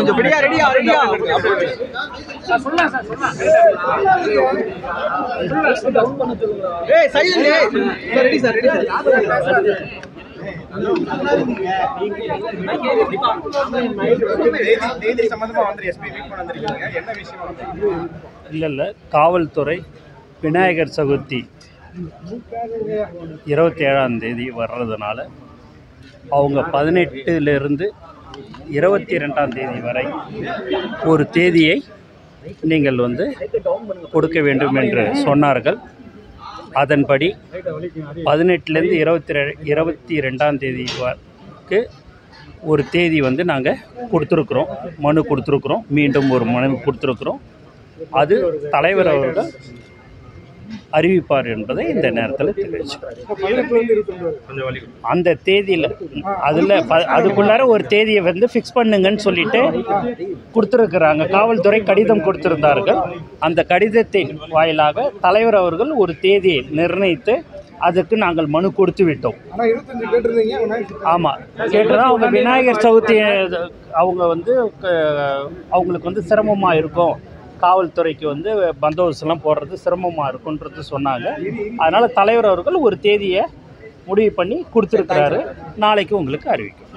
கொஞ்சம் ரெடியா ரெடியா ரெடியா ஏய் சைலண்ட் ஏய் ரெடி சார் ரெடி சார் இல்லை காவல்துறை விநாயகர் சதுர்த்தி 27ஆம் தேதி வர்றதுனால அவங்க 18லிருந்து 22ஆம் தேதி வரை ஒரு தேதியை நீங்கள் கொடுக்க வேண்டும் என்று சொன்னார்கள். அதன்படி 18லேருந்து 22ஆம் தேதிக்கு ஒரு தேதி நாங்கள் கொடுத்துருக்குறோம், மனு கொடுத்துருக்குறோம். மீண்டும் ஒரு மனு கொடுத்துருக்குறோம். அது தலைவர் அவர்கள் அறிவிப்பார் என்பதை இந்த நேரத்தில் தெரிவிச்சுக்கிறேன். அந்த தேதியில் அதுக்குள்ளார ஒரு தேதியை ஃபிக்ஸ் பண்ணுங்கன்னு சொல்லிட்டு கொடுத்துருக்குறாங்க. காவல்துறை கடிதம் கொடுத்துருந்தார்கள். அந்த கடிதத்தின் வாயிலாக தலைவர் அவர்கள் ஒரு தேதியை நிர்ணயித்து அதுக்கு நாங்கள் மனு கொடுத்து விட்டோம். ஆமாம் கேட்டதான் அவங்க விநாயகர் சதுர்த்தி அவங்க அவங்களுக்கு சிரமமாக இருக்கும், காவல்துறைக்கு பந்தோபஸ்தெல்லாம் போடுறது சிரமமாக இருக்குன்றது சொன்னாங்க. அதனால் தலைவர் அவர்கள் ஒரு தேதியை முடிவு பண்ணி கொடுத்துருக்கிறாரு. நாளைக்கு உங்களுக்கு அறிவிக்கும்.